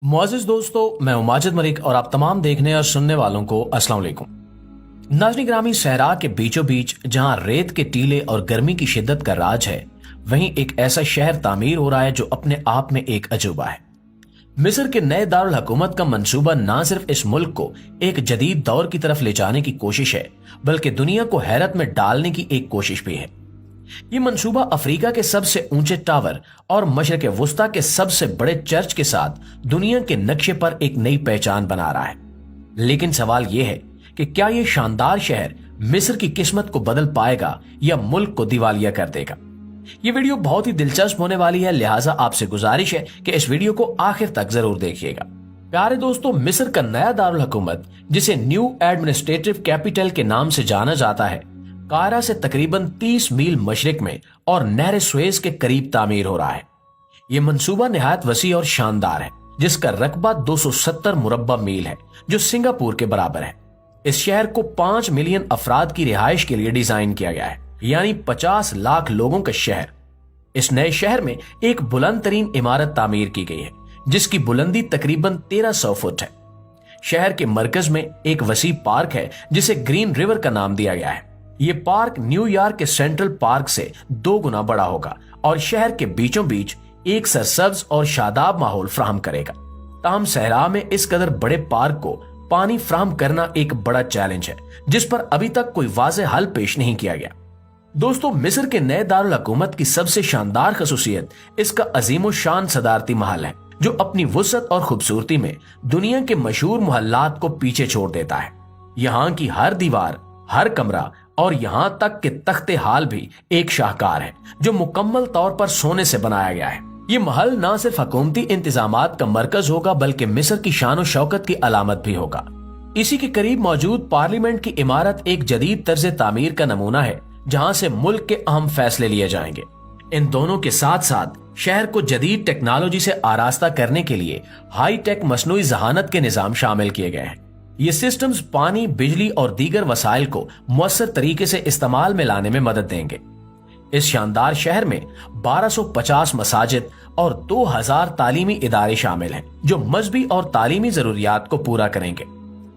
मुआज़िज़ दोस्तों, मैं हूं माजिद मलिक और आप तमाम देखने और सुनने वालों को अस्सलाम वालेकुम। नाज़रीन ग्रामी, सहरा के बीचों बीच जहां रेत के टीले और गर्मी की शिद्दत का राज है, वहीं एक ऐसा शहर तामीर हो रहा है जो अपने आप में एक अजूबा है। मिस्र के नए दारुल हुकूमत का मंसूबा न सिर्फ इस मुल्क को एक जदीद दौर की तरफ ले जाने की कोशिश है, बल्कि दुनिया को हैरत में डालने की एक कोशिश भी है। ये मंसूबा अफ्रीका के सबसे ऊंचे टावर और मशरक़ वुस्ता के सबसे बड़े चर्च के साथ दुनिया के नक्शे पर एक नई पहचान बना रहा है। लेकिन सवाल यह है कि क्या ये शानदार शहर मिस्र की किस्मत को बदल पाएगा या मुल्क को दिवालिया कर देगा। ये वीडियो बहुत ही दिलचस्प होने वाली है, लिहाजा आपसे गुजारिश है कि इस वीडियो को आखिर तक जरूर देखिएगा। प्यारे दोस्तों, मिस्र का नया दारुल हुकूमत, जिसे न्यू एडमिनिस्ट्रेटिव कैपिटल के नाम से जाना जाता है, कायरा से तकरीबन 30 मील मशरिक में और नहर सुएज के करीब तामीर हो रहा है। ये मंसूबा निहायत वसी और शानदार है, जिसका रकबा 270 मुरब्बा मील है, जो सिंगापुर के बराबर है। इस शहर को 5 मिलियन अफराद की रिहाइश के लिए डिजाइन किया गया है, यानी 50 लाख लोगों का शहर। इस नए शहर में एक बुलंद तरीन इमारत तामीर की गई है, जिसकी बुलंदी तकरीबन 1300 फुट है। शहर के मरकज में एक वसी पार्क है, जिसे ग्रीन रिवर का नाम दिया गया है। ये पार्क न्यूयॉर्क के सेंट्रल पार्क से 2 गुना बड़ा होगा और शहर के बीचों बीच एक सरसब्ज और शादाब माहौल फ्राहम करेगा। ताहम सहरा में इस कदर बड़े पार्क को पानी फ्राहम करना एक बड़ा चैलेंज है, जिस पर अभी तक कोई वाज़ेह हल पेश नहीं किया गया। दोस्तों, मिस्र के नए दारुल हुकूमत की सबसे शानदार खसूसियत इसका अजीम शान सदारती महल है, जो अपनी वुसअत और खूबसूरती में दुनिया के मशहूर मोहल्लात को पीछे छोड़ देता है। यहाँ की हर दीवार, हर कमरा और यहां तक कि तख्ते हाल भी एक शाहकार है, जो मुकम्मल तौर पर सोने से बनाया गया है। ये महल न सिर्फ हुकूमती इंतजामात का मरकज होगा, बल्कि मिस्र की शान और शौकत की अलामत भी होगा। इसी के करीब मौजूद पार्लियामेंट की इमारत एक जदीद तर्ज तामीर का नमूना है, जहां से मुल्क के अहम फैसले लिए जाएंगे। इन दोनों के साथ साथ शहर को जदीद टेक्नोलॉजी से आरास्ता करने के लिए हाई टेक मसनूई जहानत के निजाम शामिल किए गए हैं। ये सिस्टम्स पानी, बिजली और दीगर वसाइल को मुअस्सर तरीके से इस्तेमाल में लाने में मदद देंगे। इस शानदार शहर में 1250 मसाजिद और 2000 तालीमी इदारे शामिल हैं, जो मजहबी और तालीमी जरूरियात को पूरा करेंगे।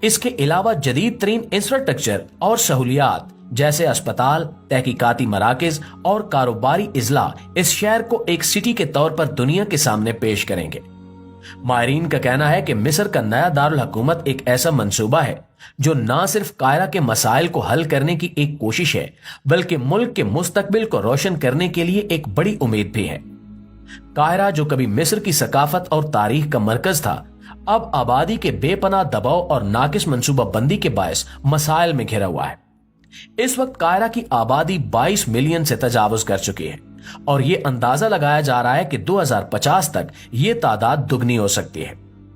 इसके अलावा जदीद तरीन इंफ्रास्ट्रक्चर और सहूलियात जैसे अस्पताल, तहकीकाती मराकज और कारोबारी इजला इस शहर को एक सिटी के तौर पर दुनिया के सामने पेश करेंगे। माहिरीन का कहना है कि मिस्र का नया दारुल हुकूमत एक ऐसा मंसूबा है जो न सिर्फ कायरा के मसाइल को हल करने की एक कोशिश है, बल्कि मुल्क के मुस्तकबिल को रोशन करने के लिए एक बड़ी उम्मीद भी है। कायरा, जो कभी मिस्र की सकाफत और तारीख का मरकज था, अब आबादी के बेपनाह दबाव और नाकिस मंसूबा बंदी के बायस मसाइल में घिरा हुआ है। इस वक्त कायरा की आबादी 22 मिलियन से तजावुज कर चुकी है और ये अंदाजा लगाया जा रहा है कि 2050 तक ये तादाद दुगनी हो सकती है।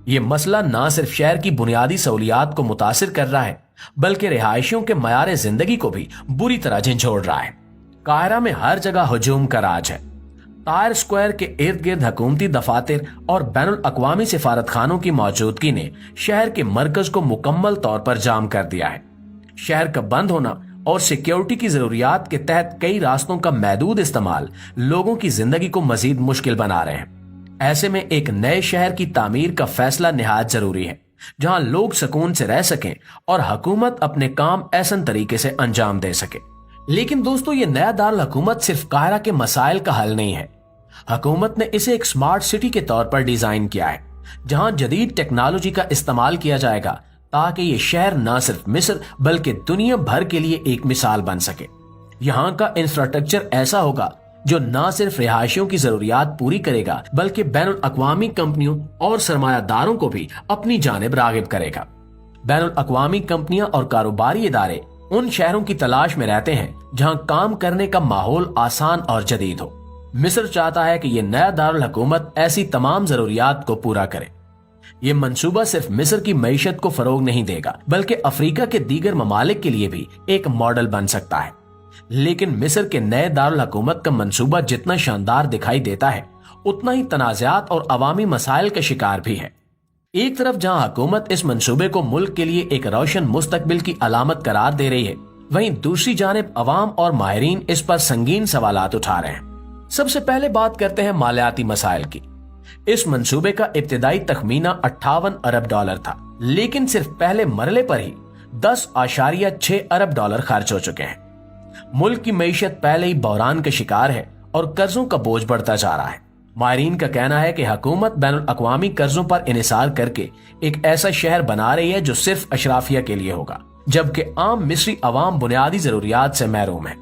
ये मसला न सिर्फ शहर की बुनियादी सहूलियात को मुतासिर कर रहा है, बल्कि रिहायशियों के मयार जिंदगी को भी बुरी तरह झंझोड़ रहा है। कायरा में हर जगह हुजूम का राज है। टायर स्क्वायर के इर्द गिर्द हुकूमती दफातर और बैनुल अक़वामी सिफारत खानों की मौजूदगी ने शहर के मरकज को मुकम्मल तौर पर जाम कर दिया है। शहर का बंद होना और सिक्योरिटी की जरूरियात के तहत कई रास्तों का महदूद इस्तेमाल लोगों की जिंदगी को मजीद मुश्किल बना रहे हैं। ऐसे में एक नए शहर की तामीर का फैसला निहायत जरूरी है, जहां लोग सुकून से रह सकें और हुकूमत अपने काम ऐसन तरीके से अंजाम दे सके। लेकिन दोस्तों, ये नया दारुल हुकूमत सिर्फ कायरा के मसाइल का हल नहीं है। हुकूमत ने इसे एक स्मार्ट सिटी के तौर पर डिजाइन किया है, जहां जदीद टेक्नोलॉजी का इस्तेमाल किया जाएगा, ताकि ये शहर न सिर्फ मिस्र बल्कि दुनिया भर के लिए एक मिसाल बन सके। यहाँ का इंफ्रास्ट्रक्चर ऐसा होगा जो न सिर्फ रिहायशियों की जरूरियात पूरी करेगा, बल्कि बैनुल अक़वामी कंपनियों और सरमायादारों को भी अपनी जानिब रागिब करेगा। बैनुल अक़वामी कंपनियां और कारोबारी इदारे उन शहरों की तलाश में रहते हैं जहाँ काम करने का माहौल आसान और जदीद हो। मिस्र चाहता है कि ये नया दारुल हुकूमत ऐसी तमाम जरूरियात को पूरा करे। ये मंसूबा सिर्फ मिस्र की मईशत को फरोग नहीं देगा, बल्कि अफ्रीका के दीगर ममालिक के लिए भी एक मॉडल बन सकता है। लेकिन मिस्र के नए दारुल हुकूमत का मंसूबा जितना शानदार दिखाई देता है, उतना ही तनाज़ात और अवामी मसाइल का शिकार भी है। एक तरफ जहां हुकूमत इस मंसूबे को मुल्क के लिए एक रोशन मुस्तकबिल की अलामत करार दे रही है, वहीं दूसरी जानिब अवाम और माहिरीन इस पर संगीन सवालात उठा रहे हैं। सबसे पहले बात करते हैं मालियाती मसाइल की। इस मंसूबे का इब्तिदाई तखमीना 58 अरब डॉलर था, लेकिन सिर्फ पहले मरले पर ही 10.6 अरब डॉलर खर्च हो चुके हैं। मुल्क की मईशत पहले ही बहरान का शिकार है और कर्जों का बोझ बढ़ता जा रहा है। माहिरीन का कहना है कि हुकूमत बैनुल अक़वामी कर्जों पर इन्हिसार करके एक ऐसा शहर बना रही है जो सिर्फ अशराफिया के लिए होगा, जबकि आम मिस्री अवाम बुनियादी जरूरियात से महरूम है।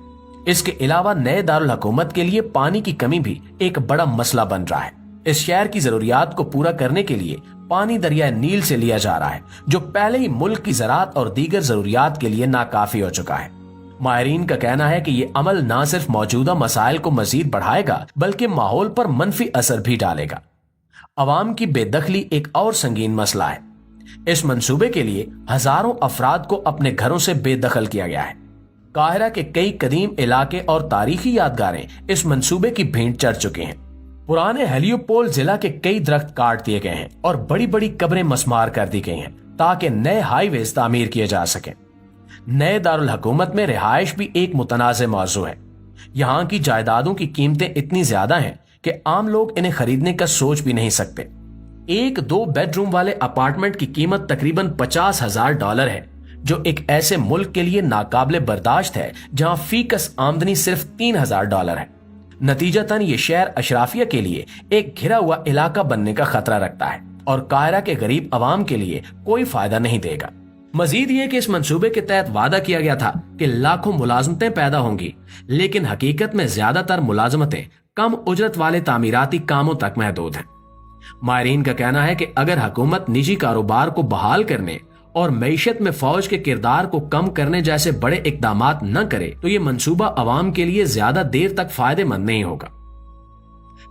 इसके अलावा नए दारुल हुकूमत के लिए पानी की कमी भी एक बड़ा मसला बन रहा है। इस शहर की जरूरियात को पूरा करने के लिए पानी दरिया नील से लिया जा रहा है, जो पहले ही मुल्क की ज़राअत और दीगर जरूरियात के लिए नाकाफी हो चुका है। माहिरीन का कहना है कि ये अमल न सिर्फ मौजूदा मसाइल को मजीद बढ़ाएगा बल्कि माहौल पर मनफी असर भी डालेगा। अवाम की बेदखली एक और संगीन मसला है। इस मंसूबे के लिए हजारों अफराद को अपने घरों से बेदखल किया गया है। काहिरा के कई कदीम इलाके और तारीखी यादगारें इस मंसूबे की भेंट चढ़ चुके हैं। पुराने हेलियोपोल जिला के कई दरख्त काट दिए गए हैं और बड़ी बड़ी कब्रें मस्मार कर दी गई हैं ताकि नए हाईवेज तामीर किए जा सके। नए दारुल हुकूमत में रिहाइश भी एक मुतनाज़ मौजू है। यहाँ की जायदादों की कीमतें इतनी ज्यादा हैं कि आम लोग इन्हें खरीदने का सोच भी नहीं सकते। एक 2 बेडरूम वाले अपार्टमेंट की कीमत तकरीबन 50,000 डॉलर है, जो एक ऐसे मुल्क के लिए नाकाबिले बर्दाश्त है जहां फीकस आमदनी सिर्फ 3,000 डॉलर है। नतीजतन ये शहर अशराफिया के लिए एक घिरा हुआ इलाका बनने का खतरा रखता है और कायरा के गरीब अवाम के लिए कोई फायदा नहीं देगा। मजीद ये कि इस मंसूबे के तहत वादा किया गया था कि लाखों मुलाजमतें पैदा होंगी, लेकिन हकीकत में ज्यादातर मुलाजमतें कम उजरत वाले तामीराती कामों तक महदूद हैं। माहिरीन का कहना है कि अगर हुकूमत निजी कारोबार को बहाल करने और मईशत में फौज के किरदार को कम करने जैसे बड़े इकदामात न करे तो ये मंसूबा अवाम के लिए ज्यादा देर तक फायदेमंद नहीं होगा।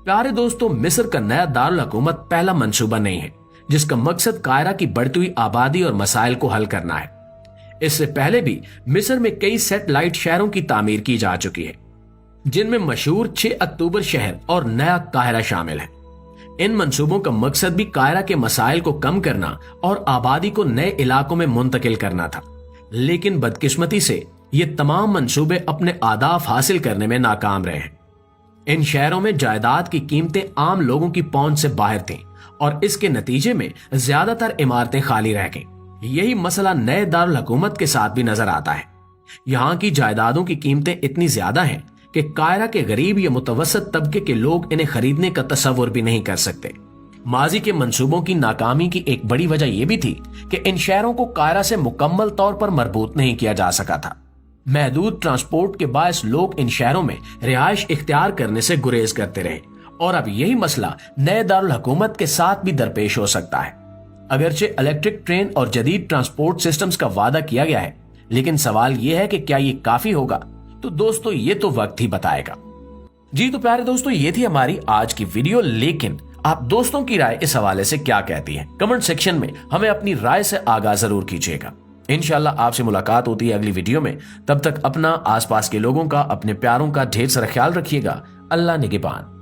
प्यारे दोस्तों, मिस्र का नया दारुल हुकूमत पहला मंसूबा नहीं है जिसका मकसद कायरा की बढ़ती हुई आबादी और मसाइल को हल करना है। इससे पहले भी मिस्र में कई सैटेलाइट शहरों की तामीर की जा चुकी है, जिनमें मशहूर 6 अक्टूबर शहर और नया काहिरा शामिल है। इन मंसूबों का मकसद भी कायरा के मसाइल को कम करना और आबादी को नए इलाकों में मुंतकिल करना था, लेकिन बदकिस्मती से ये तमाम मंसूबे अपने आदाफ हासिल करने में नाकाम रहे हैं। इन शहरों में जायदाद की कीमतें आम लोगों की पहुंच से बाहर थीं और इसके नतीजे में ज्यादातर इमारतें खाली रह गईं। यही मसला नए दारुल हुकूमत के साथ भी नजर आता है। यहाँ की जायदादों की कीमतें इतनी ज्यादा हैं कि कायरा के गरीब या मुतवसत तबके के लोग इन्हें खरीदने का तसव्वुर भी नहीं कर सकते। माजी के मंसूबों की नाकामी की एक बड़ी वजह यह भी थी कि इन शहरों को कायरा से मुकम्मल तौर पर मरबूत नहीं किया जा सका था। महदूद ट्रांसपोर्ट के बायस लोग इन शहरों में रिहाइश इख्तियार करने से गुरेज करते रहे और अब यही मसला नए दारुल हुकूमत के साथ भी दरपेश हो सकता है। अगरचे इलेक्ट्रिक ट्रेन और जदीद ट्रांसपोर्ट सिस्टम्स का वादा किया गया है, लेकिन सवाल यह है कि क्या ये काफी होगा? तो दोस्तों ये तो वक्त ही बताएगा। जी तो प्यारे दोस्तों, ये थी हमारी आज की वीडियो, लेकिन आप दोस्तों की राय इस हवाले से क्या कहती है? कमेंट सेक्शन में हमें अपनी राय से आगाह जरूर कीजिएगा। इंशाल्लाह आपसे मुलाकात होती है अगली वीडियो में। तब तक अपना, आसपास के लोगों का, अपने प्यारों का ढेर सारा ख्याल रखिएगा। अल्लाह निगहबान।